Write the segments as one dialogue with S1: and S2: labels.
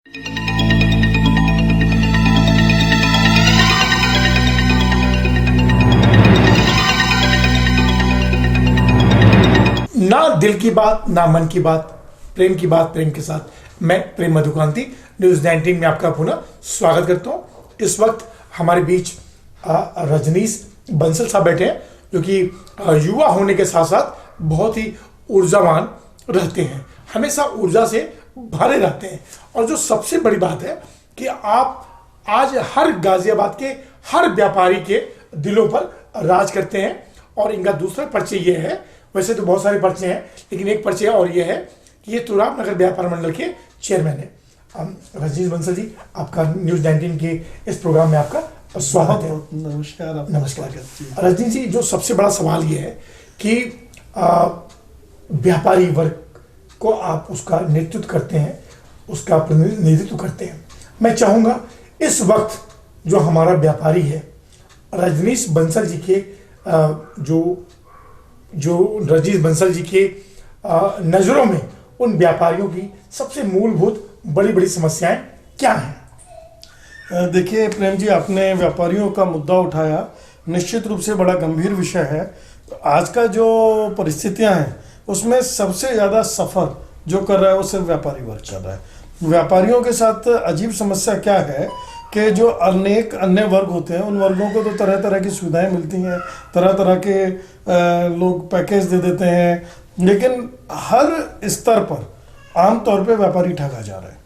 S1: ना दिल की बात ना मन की बात, प्रेम की बात प्रेम के साथ। मैं प्रेम मधुकांति न्यूज़ 19 में आपका पुनः स्वागत करता हूँ। इस वक्त हमारे बीच रजनीश बंसल साहब बैठे हैं, जो कि युवा होने के साथ साथ बहुत ही ऊर्जावान रहते हैं, हमेशा ऊर्जा से भरे रहते हैं। और जो सबसे बड़ी बात है कि आप आज हर गाजियाबाद के हर व्यापारी के दिलों पर राज करते हैं। और इनका दूसरा परिचय ये है, वैसे तो बहुत सारे पर्चे हैं लेकिन एक परिचय और ये है कि ये तुराब नगर व्यापार मंडल के चेयरमैन है। रजनीश बंसल जी, आपका न्यूज़ 19 के इस प्रोग्राम में आपका स्वागत है।
S2: नमस्कार।
S1: नमस्कार रजनीश जी, जो सबसे बड़ा सवाल ये है कि व्यापारी वर्ग को आप उसका नेतृत्व करते हैं, उसका प्रतिनिधित्व करते हैं। मैं चाहूँगा इस वक्त जो हमारा व्यापारी है, रजनीश बंसल जी के जो रजनीश बंसल जी के नज़रों में उन व्यापारियों की सबसे मूलभूत बड़ी बड़ी समस्याएं क्या हैं?
S2: देखिए प्रेम जी, आपने व्यापारियों का मुद्दा उठाया, निश्चित रूप से बड़ा गंभीर विषय है। आज का जो परिस्थितियां हैं उसमें सबसे ज़्यादा सफ़र जो कर रहा है वो सिर्फ व्यापारी वर्ग कर रहा है। व्यापारियों के साथ अजीब समस्या क्या है कि जो अनेक अन्य वर्ग होते हैं उन वर्गों को तो तरह तरह की सुविधाएं मिलती हैं, तरह तरह के लोग पैकेज दे देते हैं, लेकिन हर स्तर पर आमतौर पे व्यापारी ठगा जा रहा है।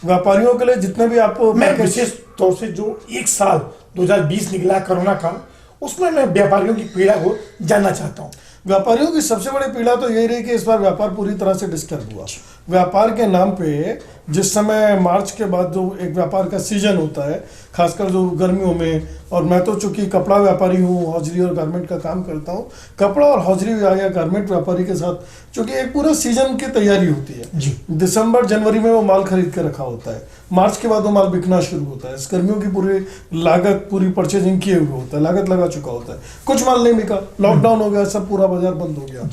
S2: व्यापारियों के लिए जितने भी आप
S1: मैं विशेष तौर से जो एक साल 2020 निकला कोरोना काल, उसमें मैं व्यापारियों की पीड़ा को जानना चाहता हूँ।
S2: व्यापारियों की सबसे बड़ी पीड़ा तो यही रही कि इस बार व्यापार पूरी तरह से डिस्टर्ब हुआ। व्यापार के नाम पे जिस समय मार्च के बाद जो एक व्यापार का सीजन होता है, खासकर जो गर्मियों में, और मैं तो चूंकि कपड़ा व्यापारी हूँ, हौजरी और गारमेंट का काम करता हूँ, कपड़ा और हौजरी या गारमेंट व्यापारी के साथ चूंकि एक पूरा सीजन की तैयारी होती है
S1: जी।
S2: दिसंबर जनवरी में वो माल खरीद के रखा होता है, मार्च के बाद वो माल बिकना शुरू होता है, गर्मियों की पूरी लागत, पूरी परचेजिंग किए हुए होता है, लागत लगा चुका होता है, कुछ माल नहीं बिका, लॉकडाउन हो गया, सब पूरा बाजार बंद हो गया।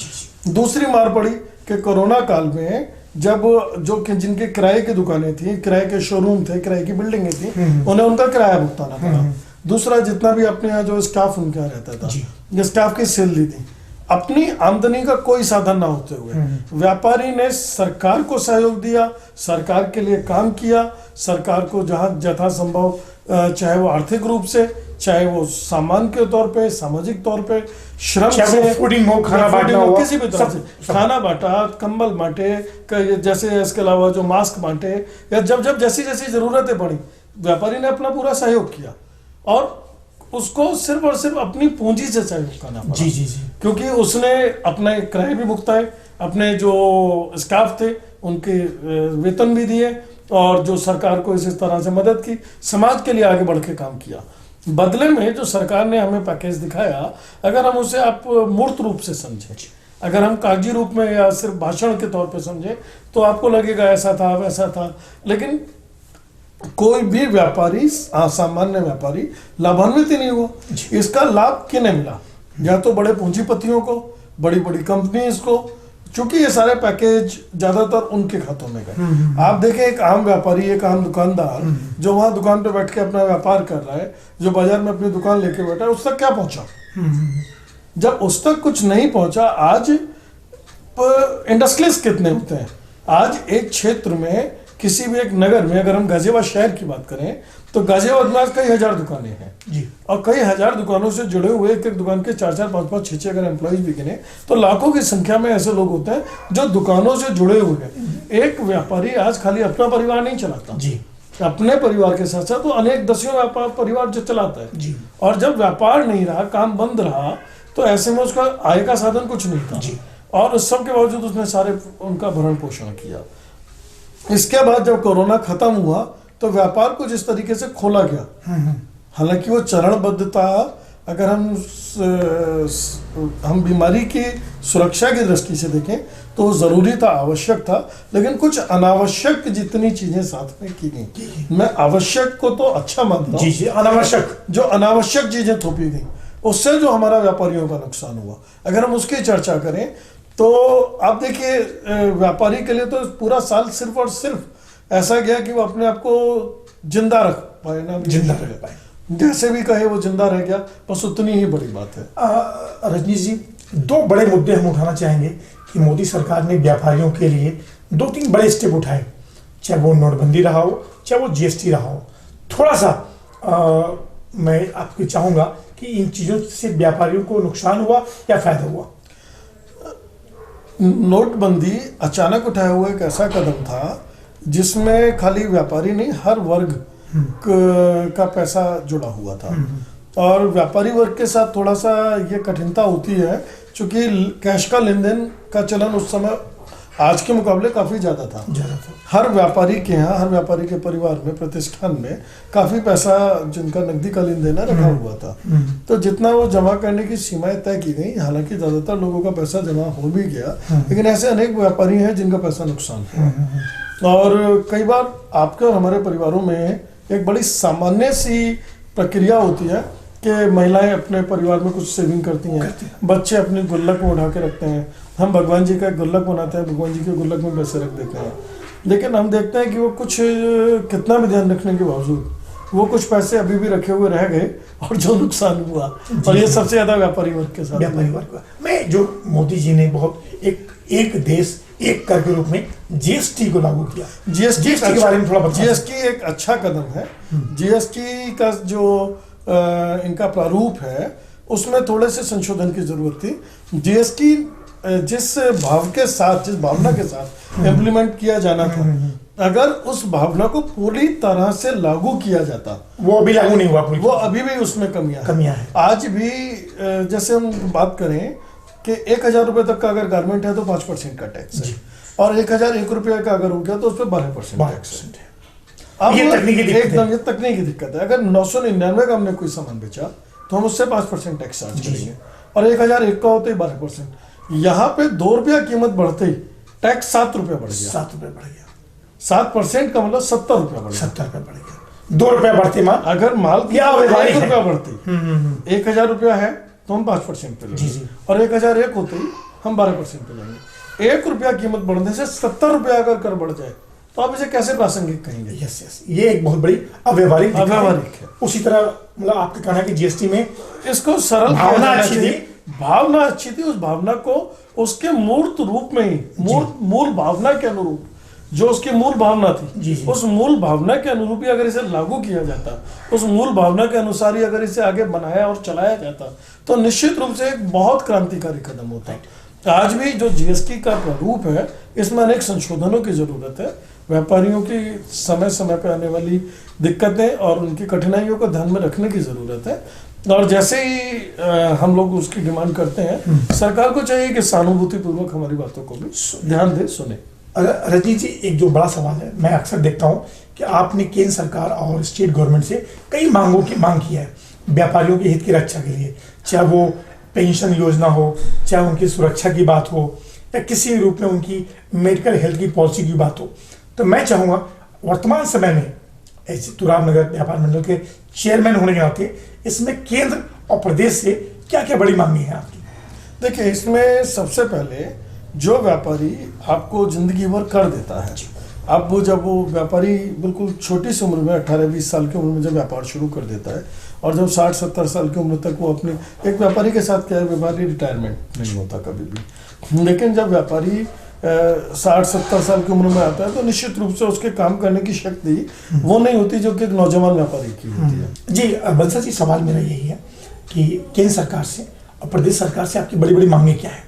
S2: दूसरी मार पड़ी कि कोरोना काल में जब जिनके किराए की दुकानें थी, किराए के शोरूम थे, किराए की बिल्डिंगें थी, उन्हें उनका किराया भुगताना पड़ा। दूसरा, जितना भी अपने यहाँ जो स्टाफ उनके यहाँ रहता था, स्टाफ की सैलरी थी, अपनी आमदनी का कोई साधन ना होते हुए व्यापारी ने सरकार को सहयोग दिया, सरकार के लिए काम किया, सरकार को जहाँ यथासंभव, चाहे वो आर्थिक रूप से, चाहे वो सामान के तौर पे, सामाजिक तौर पे, श्रम से,
S1: फूडिंग हो, खाना बांटना हो,
S2: किसी भी तरह से खाना बांटा, कंबल बांटे, जैसे इसके अलावा जो मास्क बांटे, या जब जैसी जैसी जरूरतें पड़ी, व्यापारी ने अपना पूरा सहयोग किया। और उसको सिर्फ और सिर्फ अपनी पूंजी से सहयोग करना पड़ा।
S1: जी,
S2: क्योंकि उसने अपने किराए भी भुगताए, अपने जो स्टाफ थे उनके वेतन भी दिए, और जो सरकार को इस तरह से मदद की, समाज के लिए आगे बढ़ के काम किया। बदले में जो सरकार ने हमें पैकेज दिखाया, अगर हम उसे आप मूर्त रूप से समझें, अगर हम कागजी रूप में या सिर्फ भाषण के तौर पे समझें, तो आपको लगेगा ऐसा था वैसा था, लेकिन कोई भी व्यापारी, सामान्य व्यापारी लाभान्वित ही नहीं हुआ। इसका लाभ किन्हें मिला? या तो बड़े पूंजीपतियों को, बड़ी बड़ी कंपनीज को, चूंकि ये सारे पैकेज ज्यादातर उनके खातों में गए। आप देखें, एक आम व्यापारी, एक आम दुकानदार जो वहां दुकान पे बैठ के अपना व्यापार कर रहा है, जो बाजार में अपनी दुकान लेके बैठा है, उस तक क्या पहुंचा? जब उस तक कुछ नहीं पहुंचा, आज इंडस्ट्रियलिस्ट कितने होते हैं? आज एक क्षेत्र में, किसी भी एक नगर में, अगर हम गाजियाबाद शहर की बात करें तो गाजियाबाद में आज कई हजार दुकानें हैं
S1: जी, और
S2: कई हजार दुकानों से जुड़े हुए, एक एक दुकान के 4-4, 5-5, 6-6 अगर एम्प्लॉइज भी गिने तो लाखों की संख्या में ऐसे लोग होते हैं जो दुकानों से जुड़े हुए हैं। एक व्यापारी आज खाली अपना परिवार नहीं चलाता
S1: जी,
S2: अपने परिवार के साथ साथ वो अनेक दसियों व्यापार परिवार जो चलाता है
S1: जी।
S2: और जब व्यापार नहीं रहा, काम बंद रहा, तो ऐसे में उसका आय का साधन कुछ नहीं था
S1: जी।
S2: और उस सब के बावजूद उसने सारे उनका भरण पोषण किया। इसके बाद जब कोरोना खत्म हुआ तो व्यापार को जिस तरीके से खोला गया, हालांकि वो चरणबद्ध था, अगर हम बीमारी की सुरक्षा की दृष्टि से देखें तो जरूरी था, आवश्यक था, लेकिन कुछ अनावश्यक जितनी चीजें साथ में की गई, मैं आवश्यक को तो अच्छा मानता हूँ,
S1: जी, अनावश्यक
S2: जो अनावश्यक चीजें थोपी गई उससे जो हमारा व्यापारियों का नुकसान हुआ, अगर हम उसकी चर्चा करें तो आप देखिए, व्यापारी के लिए तो पूरा साल सिर्फ और सिर्फ ऐसा गया कि वो अपने आप को जिंदा रख पाए ना,
S1: जिंदा रह पाए।
S2: जैसे भी कहे वो जिंदा रह गया, बस उतनी ही बड़ी बात है।
S1: रजनीश जी, दो बड़े मुद्दे हम उठाना चाहेंगे कि मोदी सरकार ने व्यापारियों के लिए 2-3 बड़े स्टेप उठाए, चाहे वो नोटबंदी रहा हो, चाहे वो जीएसटी रहा हो। थोड़ा सा मैं आपको चाहूंगा कि इन चीजों से व्यापारियों को नुकसान हुआ या फायदा हुआ?
S2: नोटबंदी अचानक उठाया हुआ एक ऐसा कदम था जिसमें खाली व्यापारी नहीं, हर वर्ग का पैसा जुड़ा हुआ था। और व्यापारी वर्ग के साथ थोड़ा सा ये कठिनता होती है, क्योंकि कैश का लेन देन का चलन उस समय आज के मुकाबले काफी ज्यादा था। हर व्यापारी के यहाँ, हर व्यापारी के परिवार में, प्रतिष्ठान में काफी पैसा जिनका नकदी का लेन देन रखा हुआ था। तो जितना वो जमा करने की सीमाएं तय की गई, हालांकि ज्यादातर लोगों का पैसा जमा हो भी गया, लेकिन ऐसे अनेक व्यापारी हैं जिनका पैसा नुकसान हुआ। और कई बार आपके और हमारे परिवारों में एक बड़ी सामान्य सी प्रक्रिया होती है कि महिलाएं अपने परिवार में कुछ सेविंग करती हैं, बच्चे अपनी गुल्लक में उठा के रखते हैं, हम भगवान जी का गुल्लक बनाते हैं, भगवान जी के गुल्लक में पैसे रख देते हैं। लेकिन हम देखते हैं कि वो कुछ कितना भी ध्यान रखने के बावजूद वो कुछ पैसे अभी भी रखे हुए रह गए, और जो नुकसान हुआ, और ये सबसे ज्यादा व्यापारी वर्ग के साथ।
S1: व्यापारी वर्ग में जो मोदी जी ने बहुत एक देश एक कर के रूप में जीएसटी को लागू किया,
S2: जीएसटी
S1: के बारे में थोड़ा बताइए।
S2: जीएसटी एक अच्छा कदम है। जीएसटी का जो इनका प्रारूप है उसमें थोड़े से संशोधन की जरूरत थी। जीएसटी जिस भाव के साथ, जिस भावना के साथ इम्प्लीमेंट किया जाना था, अगर उस भावना को पूरी तरह से लागू किया जाता,
S1: वो अभी लागू नहीं हुआ,
S2: वो अभी भी उसमें कमियां हैं। आज भी जैसे हम बात करें कि 1,000 रुपए तक का अगर गारमेंट है तो 5% का टैक्स है, और 1,001 रुपया का अगर हो गया तो उस पर 12% टैक्स है। अब
S1: ये तकनीकी दिक्कत
S2: एकदम ये तकनीकी दिक्कत है। अगर 999 का हमने कोई सामान बेचा तो हम उससे 5% टैक्स चार्ज करेंगे, और 1,001 का होते ही 12%। यहाँ पे 2 रुपया कीमत बढ़ते ही टैक्स 7 रुपया बढ़ गया।
S1: 7 रुपये बढ़ गया।
S2: 7% का मतलब 70 रुपया बढ़ गया।
S1: 70 रुपये बढ़ गया। 2 रुपया बढ़ते माल,
S2: अगर माल की 1 रुपया बढ़ती, 1,000 रुपया है तो हम 5% पे लेंगे, और 1,001 होते ही हम 12% पे लेंगे। 1 रुपया कीमत बढ़ने से 70 रुपया अगर कर बढ़ जाए तो आप इसे कैसे प्रासंगिक कहेंगे?
S1: यस, ये एक बहुत बड़ी अव्यवहारिक
S2: है।
S1: उसी तरह मतलब आपका कहना है कि जीएसटी में
S2: इसको सरल
S1: भावना अच्छी थी,
S2: भावना अच्छी थी। उस भावना को उसके मूर्त रूप में ही, मूल भावना के अनुरूप, जो उसकी मूल भावना थी, उस मूल भावना के अनुरूप ही अगर इसे लागू किया जाता, उस मूल भावना के अनुसार ही अगर इसे आगे बनाया और चलाया जाता, तो निश्चित रूप से एक बहुत क्रांतिकारी कदम होता। आज भी जो जीएसटी का प्रारूप है, इसमें अनेक संशोधनों की जरूरत है। व्यापारियों की समय समय पर आने वाली दिक्कतें और उनकी कठिनाइयों को ध्यान में रखने की जरूरत है, और जैसे ही हम लोग उसकी डिमांड करते हैं, सरकार को चाहिए कि सहानुभूतिपूर्वक हमारी बातों को भी ध्यान दे, सुने।
S1: रजनीश जी, एक जो बड़ा सवाल है, मैं अक्सर देखता हूं कि आपने केंद्र सरकार और स्टेट गवर्नमेंट से कई मांग की है व्यापारियों के हित की रक्षा के लिए, चाहे वो पेंशन योजना हो, चाहे उनकी सुरक्षा की बात हो, या किसी भी रूप में उनकी मेडिकल हेल्थ की पॉलिसी की बात हो। तो मैं चाहूंगा वर्तमान समय में तुराब नगर व्यापार मंडल के चेयरमैन होने के नाते इसमें केंद्र और प्रदेश से क्या क्या बड़ी मांगी है आपकी?
S2: देखिए, इसमें सबसे पहले जो व्यापारी आपको जिंदगी भर कर देता है, अब जब वो व्यापारी बिल्कुल छोटी सी उम्र में 18-20 साल की उम्र में जब व्यापार शुरू कर देता है, और जब 60-70 साल की उम्र तक वो अपनी, एक व्यापारी के साथ क्या है, व्यापारी रिटायरमेंट नहीं होता कभी भी, लेकिन जब व्यापारी 60-70 साल की उम्र में आता है तो निश्चित रूप से उसके काम करने की शक्ति वो नहीं होती जो कि एक नौजवान व्यापारी की होती है।
S1: जी बंसल जी, सवाल मेरा यही है कि केंद्र सरकार से और प्रदेश सरकार से आपकी बड़ी बड़ी मांगे क्या है?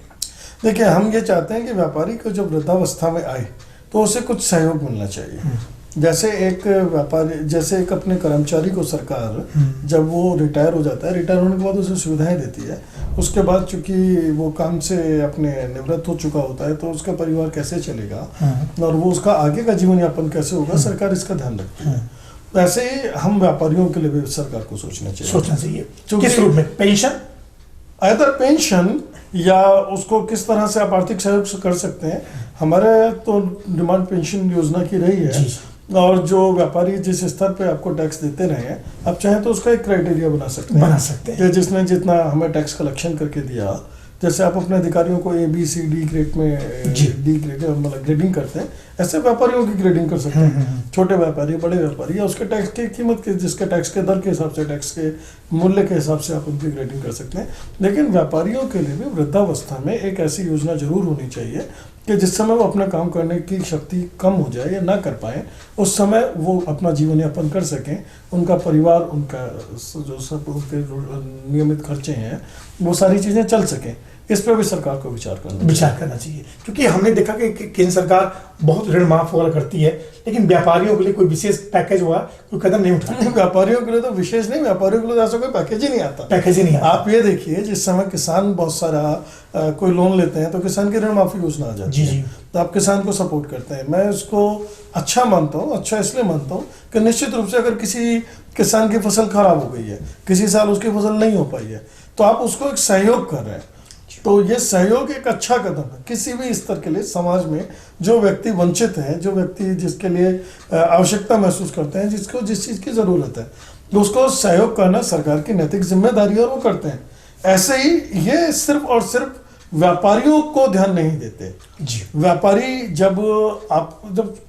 S2: देखिए, हम ये चाहते हैं कि व्यापारी को जब वृद्धावस्था में आए तो उसे कुछ सहयोग मिलना चाहिए। जैसे एक व्यापारी, जैसे एक अपने कर्मचारी को सरकार जब वो रिटायर हो जाता है, रिटायर होने के बाद उसे सुविधाएं देती है, उसके बाद चूंकि वो काम से अपने निवृत्त हो चुका होता है तो उसका परिवार कैसे चलेगा और वो उसका आगे का जीवन यापन कैसे होगा, सरकार इसका ध्यान रखती है। ऐसे ही हम व्यापारियों के लिए भी सरकार को सोचना चाहिए।
S1: किस रूप में? पेंशन,
S2: अदर पेंशन, या उसको किस तरह से आप आर्थिक सहयोग कर सकते हैं। हमारे तो डिमांड पेंशन योजना की रही है, और जो व्यापारी जिस स्तर पे आपको टैक्स देते रहे हैं, आप चाहें तो उसका एक क्राइटेरिया बना सकते हैं कि जिसने जितना हमें टैक्स कलेक्शन करके दिया जैसे आप अपने अधिकारियों को ABCD ग्रेड में
S1: जी।
S2: डी ग्रेड मतलब ग्रेडिंग करते हैं, ऐसे व्यापारियों की ग्रेडिंग कर सकते हैं। छोटे व्यापारी, बड़े व्यापारी, या उसके टैक्स की कीमत के, जिसके टैक्स के दर के हिसाब से, टैक्स के मूल्य के हिसाब से आप उनकी ग्रेडिंग कर सकते हैं। लेकिन व्यापारियों के लिए भी वृद्धावस्था में एक ऐसी योजना जरूर होनी चाहिए कि जिस समय वो अपना काम करने की शक्ति कम हो जाए या ना कर पाए, उस समय वो अपना जीवन यापन कर सकें, उनका परिवार, उनका जो सब उनके नियमित खर्चे हैं, वो सारी चीज़ें चल सकें। इस पर भी सरकार को विचार करना
S1: चाहिए, क्योंकि हमने देखा कि केंद्र सरकार बहुत ऋण माफ वगैरह करती है, लेकिन व्यापारियों के लिए कोई विशेष पैकेज हुआ, कोई कदम नहीं उठाती।
S2: व्यापारियों के लिए तो विशेष नहीं, व्यापारियों के लिए ऐसा कोई पैकेज ही नहीं आता। आप ये देखिए, जिस समय किसान बहुत सारा कोई लोन लेते हैं तो किसान की ऋण माफी योजना आ जाती है, तो आप किसान को सपोर्ट करते हैं। मैं उसको अच्छा मानता हूँ। अच्छा इसलिए मानता हूँ कि निश्चित रूप से अगर किसी किसान की फसल खराब हो गई है, किसी साल उसकी फसल नहीं हो पाई है, तो आप उसको एक सहयोग कर रहे हैं। तो ये सहयोग एक अच्छा कदम है किसी भी स्तर के लिए। समाज में जो व्यक्ति वंचित है, जो व्यक्ति जिसके लिए आवश्यकता महसूस करते हैं, जिसको जिस चीज़ की ज़रूरत है, तो उसको सहयोग करना सरकार की नैतिक जिम्मेदारी है और वो करते हैं। ऐसे ही ये सिर्फ और सिर्फ व्यापारियों को ध्यान नहीं देते
S1: जी।
S2: व्यापारी जब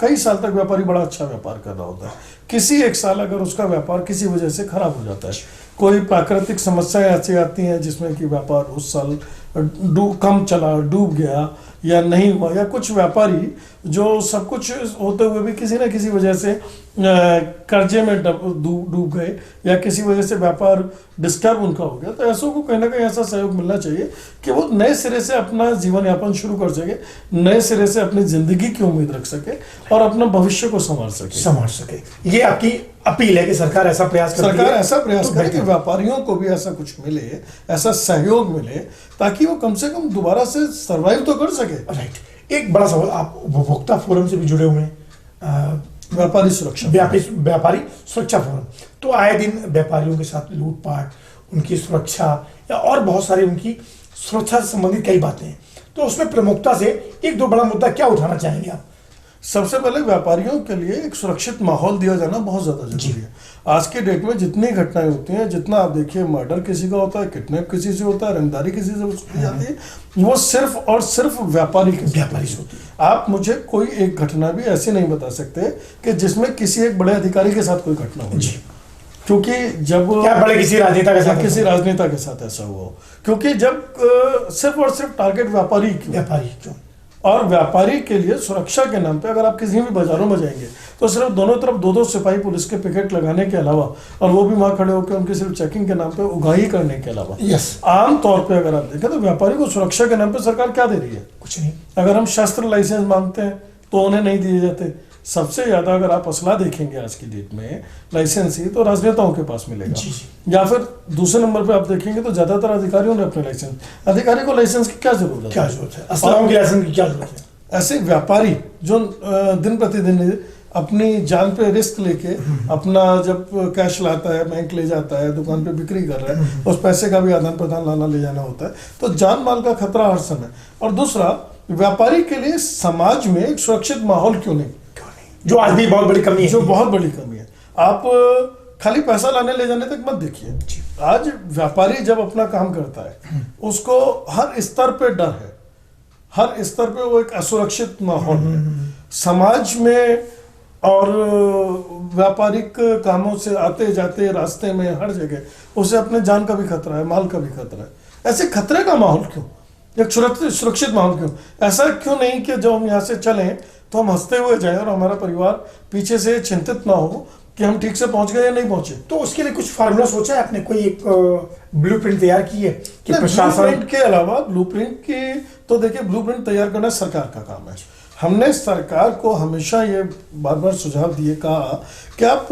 S2: कई साल तक व्यापारी बड़ा अच्छा व्यापार कर रहा होता है, किसी एक साल अगर उसका व्यापार किसी वजह से खराब हो जाता है, कोई प्राकृतिक समस्याएं ऐसी आती हैं जिसमें कि व्यापार उस साल कम चला, डूब गया या नहीं हुआ, या कुछ व्यापारी जो सब कुछ होते हुए भी किसी न किसी वजह से कर्जे में डूब गए, या किसी वजह से व्यापार डिस्टर्ब उनका हो गया, तो ऐसों को कहीं ना कहीं ऐसा सहयोग मिलना चाहिए कि वो नए सिरे से अपना जीवन यापन शुरू कर सके, नए सिरे से अपनी जिंदगी की उम्मीद रख सके और अपना भविष्य को संवार सके।
S1: ये आपकी अपील है कि सरकार ऐसा प्रयास करे
S2: कि व्यापारियों को भी ऐसा कुछ मिले, ऐसा सहयोग मिले, ताकि वो कम से कम दोबारा से सर्वाइव तो कर सके।
S1: राइट। एक बड़ा सवाल, आप उपभोक्ता फोरम से भी जुड़े हुए हैं,
S2: व्यापारी
S1: सुरक्षा फोरम, तो आए दिन व्यापारियों के साथ लूटपाट, उनकी सुरक्षा या और बहुत सारी उनकी सुरक्षा से संबंधित कई बातें हैं, तो उसमें प्रमुखता से एक दो बड़ा मुद्दा क्या उठाना चाहेंगे आप?
S2: सबसे पहले व्यापारियों के लिए एक सुरक्षित माहौल दिया जाना बहुत ज्यादा जरूरी है। आज के डेट में जितनी घटनाएं होती हैं, जितना आप देखिए मर्डर किसी का होता है, किडनैप किसी से होता है, रंगदारी किसी से की जाती है, वो सिर्फ और सिर्फ व्यापारी से होती है। आप मुझे कोई एक घटना भी ऐसी नहीं बता सकते कि जिसमें किसी एक बड़े अधिकारी के साथ कोई घटना हो, क्योंकि जब
S1: बड़े किसी
S2: राजनेता के साथ ऐसा हुआ हो, क्योंकि जब सिर्फ और सिर्फ टारगेट व्यापारी क्यों, और व्यापारी के लिए सुरक्षा के नाम पे अगर आप किसी भी बाजारों में जाएंगे तो सिर्फ दोनों तरफ दो सिपाही पुलिस के पिकेट लगाने के अलावा, और वो भी वहां खड़े होकर उनकी सिर्फ चेकिंग के नाम पे उगाही करने के अलावा, आम तौर पे अगर आप देखें तो व्यापारी को सुरक्षा के नाम पे सरकार क्या दे रही है?
S1: कुछ नहीं। अगर
S2: हम शस्त्र लाइसेंस मांगते हैं तो उन्हें नहीं दिए जाते। सबसे ज्यादा अगर आप असला देखेंगे आज की डेट में लाइसेंस ही तो राजनेताओं के पास मिलेगा, या फिर दूसरे नंबर पे आप देखेंगे तो ज्यादातर अधिकारियों ने अपने लाइसेंस, अधिकारी को लाइसेंस की क्या जरूरत है?
S1: असलाओं की लाइसेंस की क्या जरूरत है?
S2: ऐसे व्यापारी जो दिन प्रतिदिन अपनी जान पे रिस्क लेके अपना जब कैश लाता है, बैंक ले जाता है, दुकान पे बिक्री कर रहा है, उस पैसे का भी आदान प्रदान लाना ले जाना होता है, तो जान माल का खतरा हर समय। और दूसरा, व्यापारी के लिए समाज में एक सुरक्षित माहौल क्यों नहीं,
S1: जो आज भी बहुत बड़ी कमी है,
S2: जो बहुत बड़ी कमी है। आप खाली पैसा लाने ले जाने तक मत देखिए, आज व्यापारी जब अपना काम करता है उसको हर स्तर पे डर है, हर स्तर पे वो एक असुरक्षित माहौल है समाज में, और व्यापारिक कामों से आते जाते रास्ते में हर जगह उसे अपने जान का भी खतरा है, माल का भी खतरा है। ऐसे खतरे का माहौल क्यों, एक सुरक्षित माहौल क्यों? ऐसा क्यों नहीं कि जब हम यहाँ से चलें तो हम हंसते हुए जाएं और हमारा परिवार पीछे से चिंतित ना हो कि हम ठीक से पहुंच गए या नहीं पहुंचे?
S1: तो उसके लिए कुछ फार्मूला सोचा है आपने, कोई एक ब्लूप्रिंट तैयार की है कि
S2: प्रशासन के अलावा? ब्लूप्रिंट की तो देखिए, ब्लूप्रिंट तैयार करना सरकार का काम है। हमने सरकार को हमेशा ये बार बार सुझाव दिए, कहा कि आप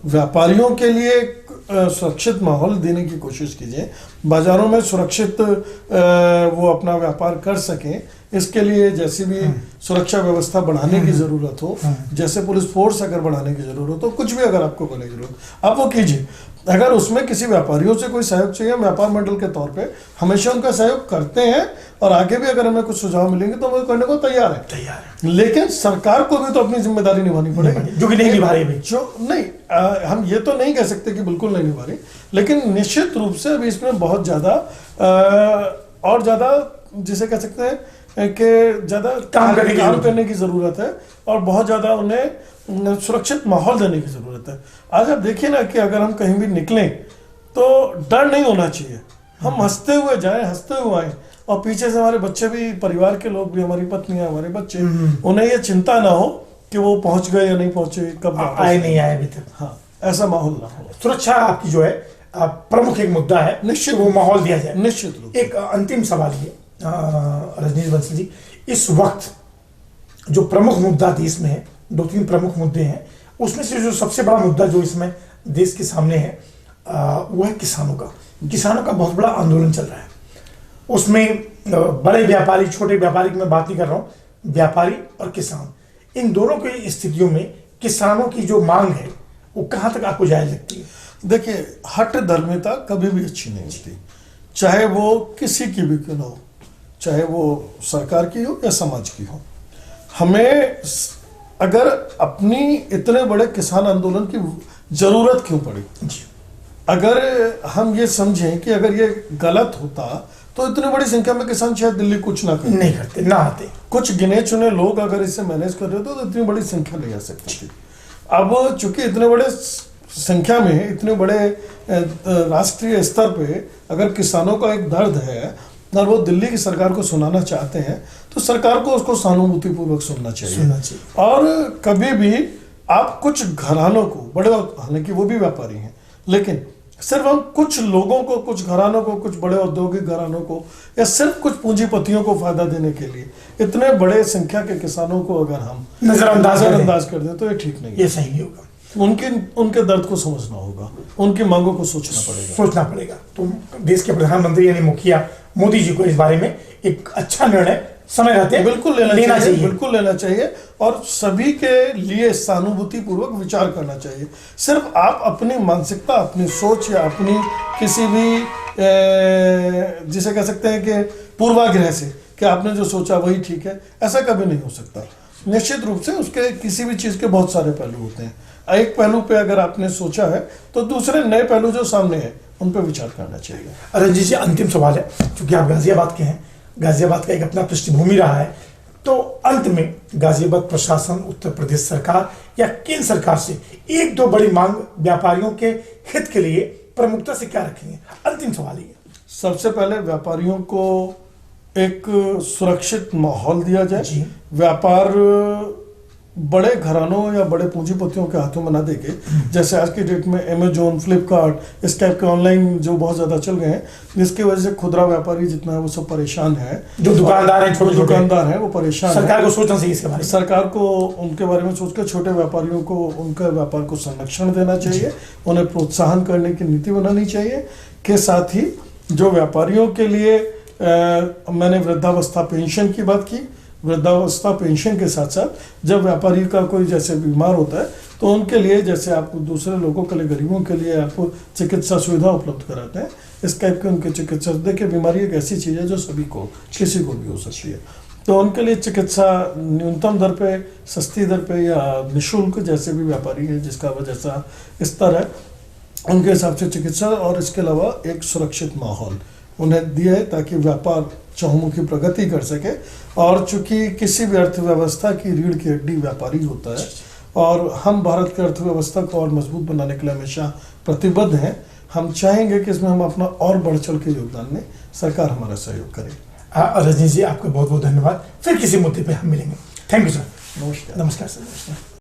S2: व्यापारियों के लिए सुरक्षित माहौल देने की कोशिश कीजिए, बाजारों में सुरक्षित वो अपना व्यापार कर सकें। इसके लिए जैसी भी सुरक्षा व्यवस्था बढ़ाने की जरूरत हो, जैसे पुलिस फोर्स अगर बढ़ाने की जरूरत हो, कुछ भी अगर आपको करने की जरूरत, आप वो कीजिए। अगर उसमें किसी व्यापारियों से कोई सहयोग चाहिए, व्यापार मंडल के तौर पे हमेशा उनका सहयोग करते हैं, और आगे भी अगर हमें कुछ सुझाव मिलेंगे तो वो करने को तैयार है। लेकिन सरकार को भी तो अपनी जिम्मेदारी निभानी पड़ेगी,
S1: जो कि नहीं निभा रही।
S2: जो नहीं, हम ये तो नहीं कह सकते कि बिल्कुल नहीं निभा रही, लेकिन निश्चित रूप से अभी इसमें बहुत ज्यादा और ज्यादा जिसे कह सकते हैं कि ज्यादा काम करने की जरूरत है और बहुत ज्यादा उन्हें सुरक्षित माहौल देने की जरूरत है। आज आप देखिए ना कि अगर हम कहीं भी निकलें तो डर नहीं होना चाहिए, हम हंसते हुए जाएं, हंसते हुए आए, और पीछे से हमारे बच्चे भी, परिवार के लोग भी, हमारी पत्नियां, हमारे बच्चे, उन्हें ये चिंता ना हो कि वो पहुंच गए या नहीं पहुंचे, कब
S1: आए नहीं आए अभी तक।
S2: हाँ, ऐसा माहौल ना हो।
S1: सुरक्षा आपकी जो है प्रमुख एक मुद्दा है,
S2: निश्चित
S1: वो माहौल दिया जाए।
S2: निश्चित रूप।
S1: एक अंतिम सवाल ये रजनीश बंसल जी, इस वक्त जो प्रमुख मुद्दा देश में है, 2-3 प्रमुख मुद्दे हैं, उसमें से जो सबसे बड़ा मुद्दा जो इसमें देश के सामने है वो है किसानों का। किसानों का बहुत बड़ा आंदोलन चल रहा है। उसमें बड़े व्यापारी, छोटे व्यापारी की मैं बात नहीं कर रहा हूँ, व्यापारी और किसान, इन दोनों की स्थितियों में किसानों की जो मांग है वो कहाँ तक आपको जायज लगती है?
S2: देखिए, हट धर्मिता कभी भी अच्छी नहीं होती, चाहे वो किसी की भी क्यों ना हो, चाहे वो सरकार की हो या समाज की हो। हमें अगर अपनी इतने बड़े किसान आंदोलन की जरूरत क्यों पड़ी, अगर हम ये समझें कि अगर ये गलत होता तो इतनी बड़ी संख्या में किसान शायद दिल्ली कुछ ना करते,
S1: नहीं करते, ना आते।
S2: कुछ गिने चुने लोग अगर इसे मैनेज कर रहे होते तो इतनी बड़ी संख्या नहीं आ सकती थी। अब चूंकि इतने बड़े संख्या में, इतने बड़े राष्ट्रीय स्तर पे अगर किसानों का एक दर्द है और वो दिल्ली की सरकार को सुनाना चाहते हैं तो सरकार को उसको सहानुभूतिपूर्वक सुनना चाहिए। और कभी भी आप कुछ घरानों को, बड़े, हालांकि वो भी व्यापारी हैं, लेकिन सिर्फ हम कुछ लोगों को, कुछ घरानों को, कुछ बड़े औद्योगिक घरानों को या सिर्फ कुछ पूंजीपतियों को फायदा देने के लिए इतने बड़े संख्या के किसानों को अगर हम नजरअंदाज कर दें तो ये ठीक नहीं है,
S1: ये सही नहीं होगा।
S2: उनके दर्द को समझना होगा, उनकी मांगों को सोचना पड़ेगा।
S1: तो देश के प्रधानमंत्री यानी मुखिया मोदी जी को इस बारे में एक अच्छा निर्णय समय रहते
S2: बिल्कुल लेना चाहिए, बिल्कुल लेना चाहिए और सभी के लिए सहानुभूति पूर्वक विचार करना चाहिए। सिर्फ आप अपनी मानसिकता, अपनी सोच या अपनी किसी भी जिसे कह सकते हैं कि पूर्वाग्रह से कि आपने जो सोचा वही ठीक है, ऐसा कभी नहीं हो सकता। निश्चित रूप से उसके किसी भी चीज के बहुत सारे पहलू होते हैं। एक पहलू पे अगर आपने सोचा है तो दूसरे नए पहलू जो सामने है उन पर विचार करना चाहिए।
S1: रंजीत जी, अंतिम सवाल है, क्योंकि आप गाजियाबाद के हैं, गाजियाबाद का एक अपना पृष्ठभूमि रहा है, तो अंत में गाजियाबाद प्रशासन, उत्तर प्रदेश सरकार या केंद्र सरकार से 1-2 बड़ी मांग व्यापारियों के हित के लिए प्रमुखता से क्या रखेंगे? अंतिम सवाल ही है।
S2: सबसे पहले व्यापारियों को एक सुरक्षित माहौल दिया जाए, व्यापार बड़े घरानों या बड़े पूंजीपतियों के हाथों में ना देके, जैसे आज की डेट में अमेजोन, फ्लिपकार्ट, इस टाइप के ऑनलाइन जो बहुत ज्यादा चल गए हैं, जिसकी वजह से खुदरा व्यापारी जितना है वो सब परेशान है,
S1: जो दुकानदार हैं, छोटे
S2: दुकानदार हैं वो परेशान।
S1: सरकार को सोचना चाहिए इसके बारे में,
S2: सरकार को उनके बारे में सोचकर छोटे व्यापारियों को उनका व्यापार को संरक्षण देना चाहिए, उन्हें प्रोत्साहन करने की नीति बनानी चाहिए। के साथ ही जो व्यापारियों के लिए मैंने वृद्धावस्था पेंशन की बात की, वृद्धावस्था पेंशन के साथ साथ जब व्यापारी का कोई जैसे बीमार होता है तो उनके लिए, जैसे आप दूसरे लोगों के लिए, गरीबों के लिए आप चिकित्सा सुविधा उपलब्ध कराते हैं, इस टाइप के उनके चिकित्सा, देखिए बीमारी एक ऐसी चीज़ है जो सभी को, किसी को भी हो सकती है, तो उनके लिए चिकित्सा न्यूनतम दर पे, सस्ती दर पे या निःशुल्क, जैसे भी व्यापारी है जिसका जैसा स्तर है उनके हिसाब से चिकित्सा, और इसके अलावा एक सुरक्षित माहौल उन्हें दिया है ताकि व्यापार चहुमुखी प्रगति कर सके। और चूंकि किसी भी अर्थव्यवस्था की रीढ़ की हड्डी व्यापारी होता है और हम भारत की अर्थव्यवस्था को और मजबूत बनाने के लिए हमेशा प्रतिबद्ध हैं, हम चाहेंगे कि इसमें हम अपना और बढ़ चढ़ के योगदान दें, सरकार हमारा सहयोग करे।
S1: रजनीश जी, आपका बहुत बहुत धन्यवाद। फिर किसी मुद्दे पे हम मिलेंगे। Thank you sir.
S2: नमस्कार।
S1: नमस्कार सर। नमस्कार।